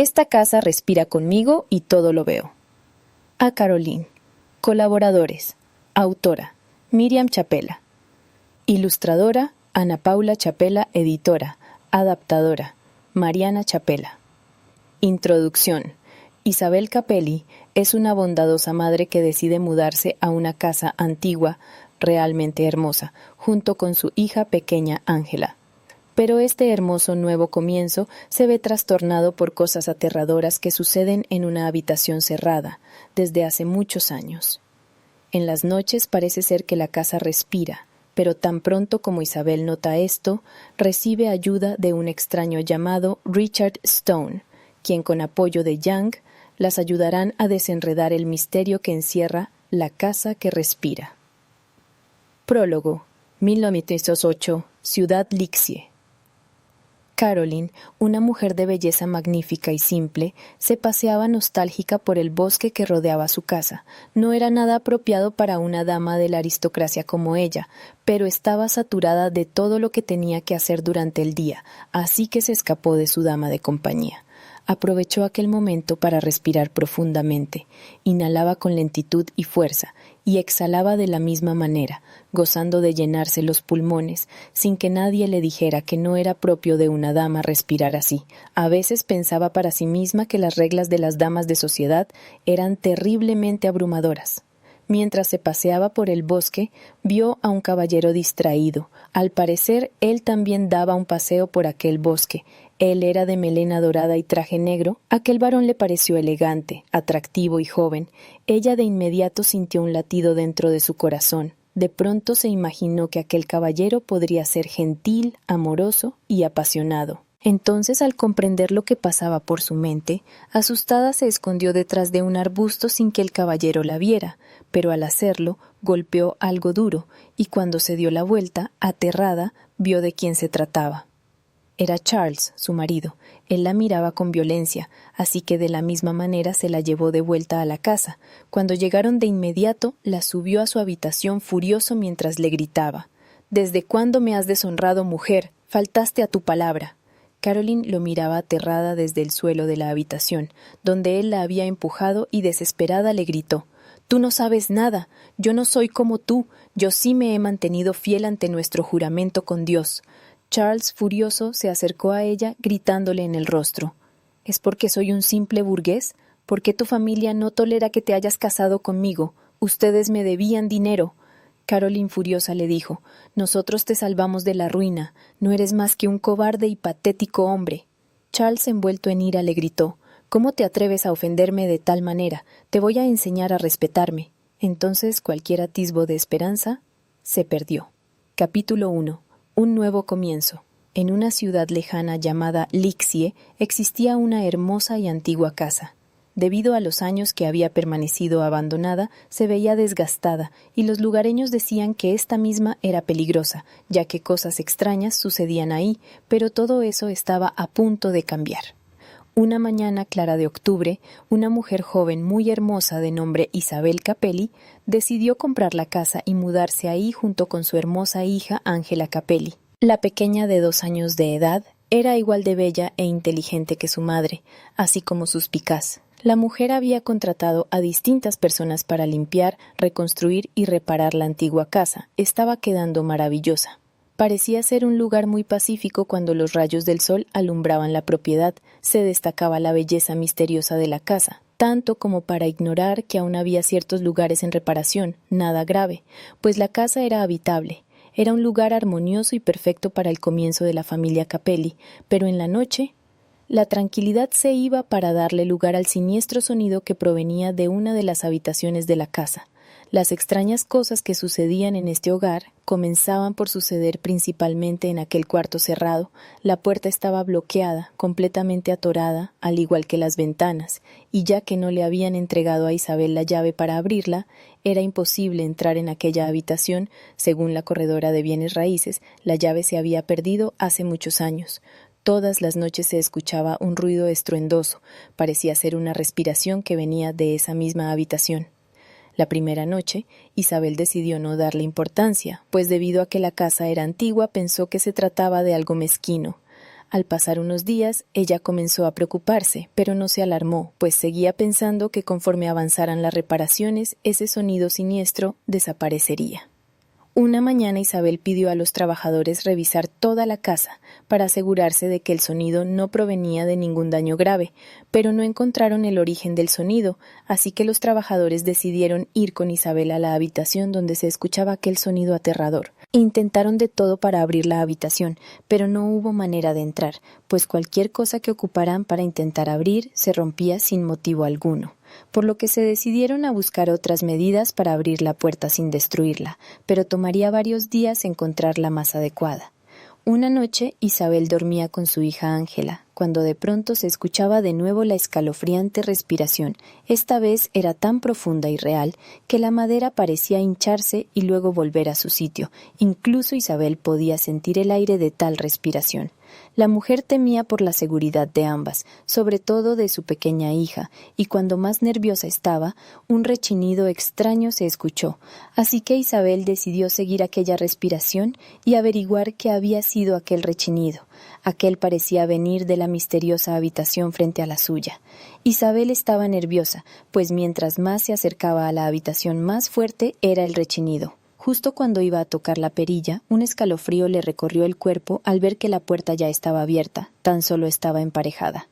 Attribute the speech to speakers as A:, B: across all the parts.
A: Esta casa respira conmigo y todo lo veo. A Caroline. Colaboradores. Autora, Miriam Chapela. Ilustradora, Ana Paula Chapela, editora. Adaptadora, Mariana Chapela. Introducción. Isabel Capelli es una bondadosa madre que decide mudarse a una casa antigua, realmente hermosa, junto con su hija pequeña Ángela. Pero este hermoso nuevo comienzo se ve trastornado por cosas aterradoras que suceden en una habitación cerrada desde hace muchos años. En las noches parece ser que la casa respira, pero tan pronto como Isabel nota esto, recibe ayuda de un extraño llamado Richard Stone, quien con apoyo de Young las ayudarán a desenredar el misterio que encierra la casa que respira. Prólogo. 1908, Ciudad Lixie. Caroline, una mujer de belleza magnífica y simple, se paseaba nostálgica por el bosque que rodeaba su casa. No era nada apropiado para una dama de la aristocracia como ella, pero estaba saturada de todo lo que tenía que hacer durante el día, así que se escapó de su dama de compañía. Aprovechó aquel momento para respirar profundamente, inhalaba con lentitud y fuerza, y exhalaba de la misma manera, gozando de llenarse los pulmones, sin que nadie le dijera que no era propio de una dama respirar así. A veces pensaba para sí misma que las reglas de las damas de sociedad eran terriblemente abrumadoras. Mientras se paseaba por el bosque, vio a un caballero distraído. Al parecer, él también daba un paseo por aquel bosque. Él era de melena dorada y traje negro. Aquel varón le pareció elegante, atractivo y joven. Ella de inmediato sintió un latido dentro de su corazón. De pronto se imaginó que aquel caballero podría ser gentil, amoroso y apasionado. Entonces, al comprender lo que pasaba por su mente, asustada se escondió detrás de un arbusto sin que el caballero la viera, pero al hacerlo, golpeó algo duro, y cuando se dio la vuelta, aterrada, vio de quién se trataba. Era Charles, su marido. Él la miraba con violencia, así que de la misma manera se la llevó de vuelta a la casa. Cuando llegaron de inmediato, la subió a su habitación furioso mientras le gritaba: «¿Desde cuándo me has deshonrado, mujer? Faltaste a tu palabra». Caroline lo miraba aterrada desde el suelo de la habitación, donde él la había empujado, y desesperada le gritó: «Tú no sabes nada. Yo no soy como tú. Yo sí me he mantenido fiel ante nuestro juramento con Dios». Charles, furioso, se acercó a ella, gritándole en el rostro: «¿Es porque soy un simple burgués? ¿Por qué tu familia no tolera que te hayas casado conmigo? Ustedes me debían dinero». Caroline, furiosa, le dijo: «Nosotros te salvamos de la ruina. No eres más que un cobarde y patético hombre». Charles, envuelto en ira, le gritó: «¿Cómo te atreves a ofenderme de tal manera? Te voy a enseñar a respetarme». Entonces cualquier atisbo de esperanza se perdió. Capítulo 1. Un nuevo comienzo. En una ciudad lejana llamada Lixie existía una hermosa y antigua casa. Debido a los años que había permanecido abandonada, se veía desgastada, y los lugareños decían que esta misma era peligrosa, ya que cosas extrañas sucedían ahí, pero todo eso estaba a punto de cambiar. Una mañana clara de octubre, una mujer joven muy hermosa de nombre Isabel Capelli decidió comprar la casa y mudarse ahí junto con su hermosa hija Ángela Capelli. La pequeña, de 2 años de edad, era igual de bella e inteligente que su madre, así como suspicaz. La mujer había contratado a distintas personas para limpiar, reconstruir y reparar la antigua casa. Estaba quedando maravillosa. Parecía ser un lugar muy pacífico cuando los rayos del sol alumbraban la propiedad. Se destacaba la belleza misteriosa de la casa, tanto como para ignorar que aún había ciertos lugares en reparación, nada grave, pues la casa era habitable. Era un lugar armonioso y perfecto para el comienzo de la familia Capelli, pero en la noche la tranquilidad se iba para darle lugar al siniestro sonido que provenía de una de las habitaciones de la casa. Las extrañas cosas que sucedían en este hogar comenzaban por suceder principalmente en aquel cuarto cerrado. La puerta estaba bloqueada, completamente atorada, al igual que las ventanas, y ya que no le habían entregado a Isabel la llave para abrirla, era imposible entrar en aquella habitación. Según la corredora de bienes raíces, la llave se había perdido hace muchos años. Todas las noches se escuchaba un ruido estruendoso. Parecía ser una respiración que venía de esa misma habitación. La primera noche, Isabel decidió no darle importancia, pues debido a que la casa era antigua pensó que se trataba de algo mezquino. Al pasar unos días, ella comenzó a preocuparse, pero no se alarmó, pues seguía pensando que conforme avanzaran las reparaciones, ese sonido siniestro desaparecería. Una mañana Isabel pidió a los trabajadores revisar toda la casa para asegurarse de que el sonido no provenía de ningún daño grave, pero no encontraron el origen del sonido, así que los trabajadores decidieron ir con Isabel a la habitación donde se escuchaba aquel sonido aterrador. Intentaron de todo para abrir la habitación, pero no hubo manera de entrar, pues cualquier cosa que ocuparan para intentar abrir se rompía sin motivo alguno, por lo que se decidieron a buscar otras medidas para abrir la puerta sin destruirla, pero tomaría varios días encontrar la más adecuada. Una noche Isabel dormía con su hija Ángela, cuando de pronto se escuchaba de nuevo la escalofriante respiración. Esta vez era tan profunda y real que la madera parecía hincharse y luego volver a su sitio. Incluso Isabel podía sentir el aire de tal respiración. La mujer temía por la seguridad de ambas, sobre todo de su pequeña hija, y cuando más nerviosa estaba, un rechinido extraño se escuchó, así que Isabel decidió seguir aquella respiración y averiguar qué había sido aquel rechinido. Aquel parecía venir de la misteriosa habitación frente a la suya. Isabel estaba nerviosa, pues mientras más se acercaba a la habitación más fuerte era el rechinido. Justo cuando iba a tocar la perilla, un escalofrío le recorrió el cuerpo al ver que la puerta ya estaba abierta, tan solo estaba emparejada.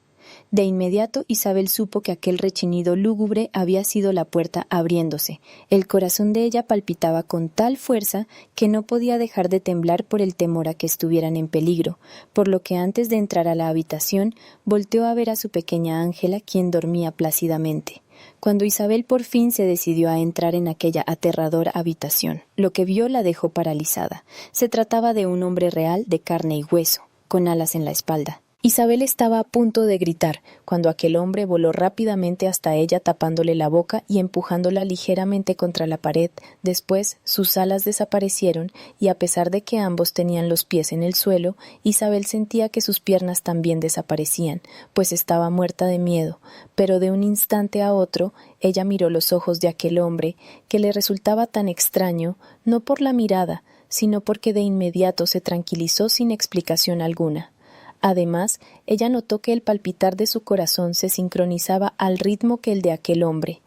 A: De inmediato Isabel supo que aquel rechinido lúgubre había sido la puerta abriéndose. El corazón de ella palpitaba con tal fuerza que no podía dejar de temblar por el temor a que estuvieran en peligro, por lo que antes de entrar a la habitación volteó a ver a su pequeña Ángela, quien dormía plácidamente. Cuando Isabel por fin se decidió a entrar en aquella aterradora habitación, lo que vio la dejó paralizada. Se trataba de un hombre real de carne y hueso, con alas en la espalda. Isabel estaba a punto de gritar, cuando aquel hombre voló rápidamente hasta ella tapándole la boca y empujándola ligeramente contra la pared. Después sus alas desaparecieron y a pesar de que ambos tenían los pies en el suelo, Isabel sentía que sus piernas también desaparecían, pues estaba muerta de miedo, pero de un instante a otro ella miró los ojos de aquel hombre, que le resultaba tan extraño, no por la mirada, sino porque de inmediato se tranquilizó sin explicación alguna. Además, ella notó que el palpitar de su corazón se sincronizaba al ritmo que el de aquel hombre,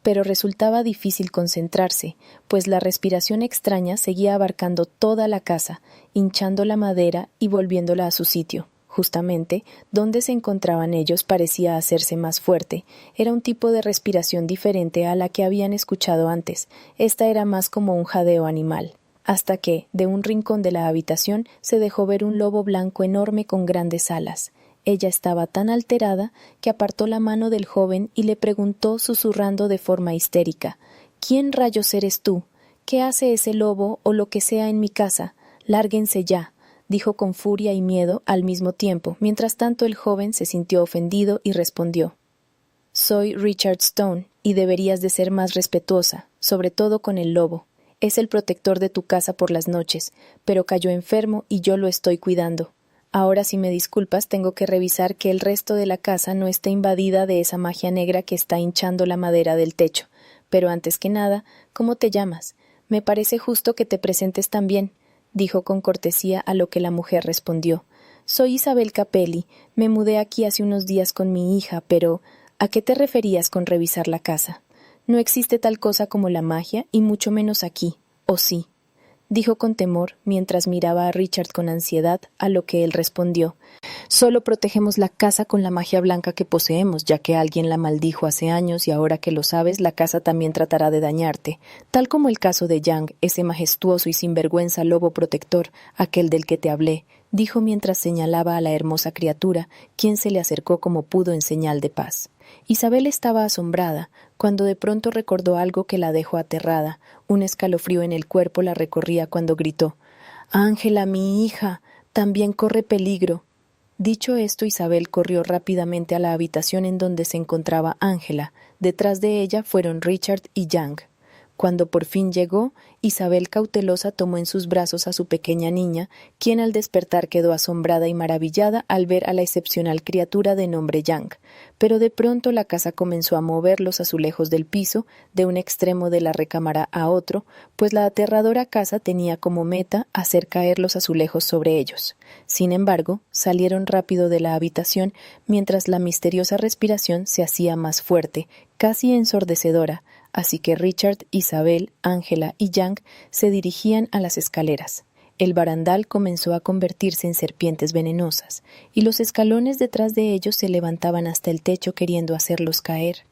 A: pero resultaba difícil concentrarse, pues la respiración extraña seguía abarcando toda la casa, hinchando la madera y volviéndola a su sitio. Justamente, donde se encontraban ellos parecía hacerse más fuerte. Era un tipo de respiración diferente a la que habían escuchado antes. Esta era más como un jadeo animal. Hasta que, de un rincón de la habitación, se dejó ver un lobo blanco enorme con grandes alas. Ella estaba tan alterada que apartó la mano del joven y le preguntó susurrando de forma histérica: «¿Quién rayos eres tú? ¿Qué hace ese lobo o lo que sea en mi casa? Lárguense ya», dijo con furia y miedo al mismo tiempo. Mientras tanto el joven se sintió ofendido y respondió: «Soy Richard Stone y deberías de ser más respetuosa, sobre todo con el lobo. Es el protector de tu casa por las noches, pero cayó enfermo y yo lo estoy cuidando. Ahora, si me disculpas, tengo que revisar que el resto de la casa no esté invadida de esa magia negra que está hinchando la madera del techo. Pero antes que nada, ¿cómo te llamas? Me parece justo que te presentes también», dijo con cortesía, a lo que la mujer respondió: «Soy Isabel Capelli. Me mudé aquí hace unos días con mi hija, pero ¿a qué te referías con revisar la casa? No existe tal cosa como la magia, y mucho menos aquí, ¿o sí?», dijo con temor, mientras miraba a Richard con ansiedad, a lo que él respondió: «Solo protegemos la casa con la magia blanca que poseemos, ya que alguien la maldijo hace años y ahora que lo sabes, la casa también tratará de dañarte, tal como el caso de Yang, ese majestuoso y sinvergüenza lobo protector, aquel del que te hablé», dijo mientras señalaba a la hermosa criatura, quien se le acercó como pudo en señal de paz. Isabel estaba asombrada, cuando de pronto recordó algo que la dejó aterrada. Un escalofrío en el cuerpo la recorría cuando gritó: «Ángela, mi hija, también corre peligro». Dicho esto, Isabel corrió rápidamente a la habitación en donde se encontraba Ángela. Detrás de ella fueron Richard y Yang. Cuando por fin llegó, Isabel cautelosa tomó en sus brazos a su pequeña niña, quien al despertar quedó asombrada y maravillada al ver a la excepcional criatura de nombre Yang. Pero de pronto la casa comenzó a mover los azulejos del piso, de un extremo de la recámara a otro, pues la aterradora casa tenía como meta hacer caer los azulejos sobre ellos. Sin embargo, salieron rápido de la habitación mientras la misteriosa respiración se hacía más fuerte, casi ensordecedora, así que Richard, Isabel, Ángela y Yang se dirigían a las escaleras. El barandal comenzó a convertirse en serpientes venenosas, y los escalones detrás de ellos se levantaban hasta el techo queriendo hacerlos caer.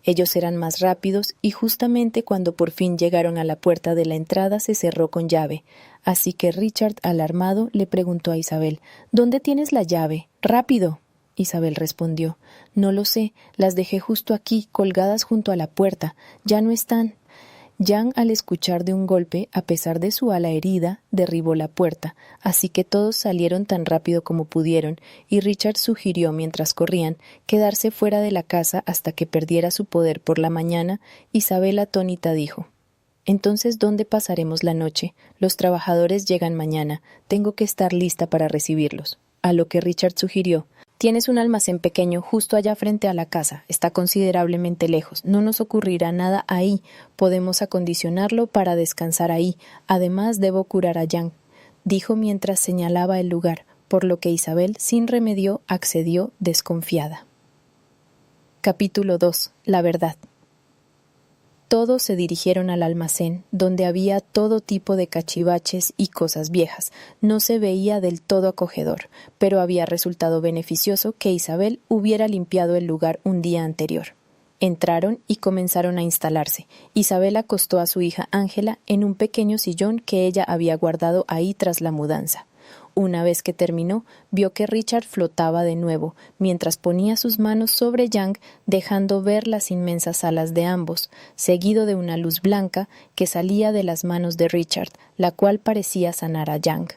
A: Ellos eran más rápidos y justamente cuando por fin llegaron a la puerta de la entrada se cerró con llave, así que Richard, alarmado, le preguntó a Isabel: «¿Dónde tienes la llave? ¡Rápido!». Isabel respondió: «No lo sé, las dejé justo aquí, colgadas junto a la puerta. Ya no están». Yang, al escuchar de un golpe, a pesar de su ala herida, derribó la puerta, así que todos salieron tan rápido como pudieron, y Richard sugirió, mientras corrían, quedarse fuera de la casa hasta que perdiera su poder por la mañana. Isabel, atónita, dijo: «Entonces, ¿dónde pasaremos la noche? Los trabajadores llegan mañana. Tengo que estar lista para recibirlos». A lo que Richard sugirió: «Tienes un almacén pequeño justo allá frente a la casa. Está considerablemente lejos. No nos ocurrirá nada ahí. Podemos acondicionarlo para descansar ahí. Además, debo curar a Yang», dijo mientras señalaba el lugar, por lo que Isabel, sin remedio, accedió desconfiada. Capítulo 2. La verdad. Todos se dirigieron al almacén, donde había todo tipo de cachivaches y cosas viejas. No se veía del todo acogedor, pero había resultado beneficioso que Isabel hubiera limpiado el lugar un día anterior. Entraron y comenzaron a instalarse. Isabel acostó a su hija Ángela en un pequeño sillón que ella había guardado ahí tras la mudanza. Una vez que terminó, vio que Richard flotaba de nuevo, mientras ponía sus manos sobre Yang, dejando ver las inmensas alas de ambos, seguido de una luz blanca que salía de las manos de Richard, la cual parecía sanar a Yang.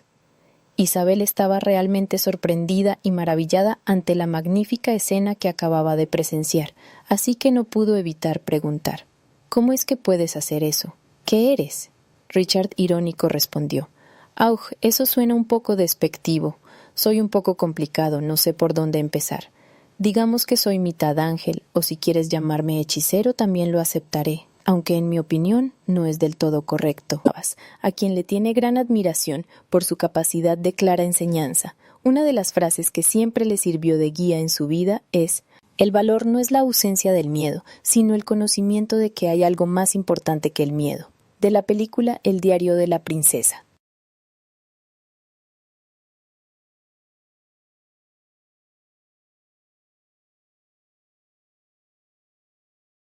A: Isabel estaba realmente sorprendida y maravillada ante la magnífica escena que acababa de presenciar, así que no pudo evitar preguntar: «¿Cómo es que puedes hacer eso? ¿Qué eres?». Richard, irónico, respondió: «Augh, eso suena un poco despectivo. Soy un poco complicado, no sé por dónde empezar. Digamos que soy mitad ángel, o si quieres llamarme hechicero también lo aceptaré, aunque en mi opinión no es del todo correcto», a quien le tiene gran admiración por su capacidad de clara enseñanza. Una de las frases que siempre le sirvió de guía en su vida es: «El valor no es la ausencia del miedo, sino el conocimiento de que hay algo más importante que el miedo», de la película El diario de la princesa.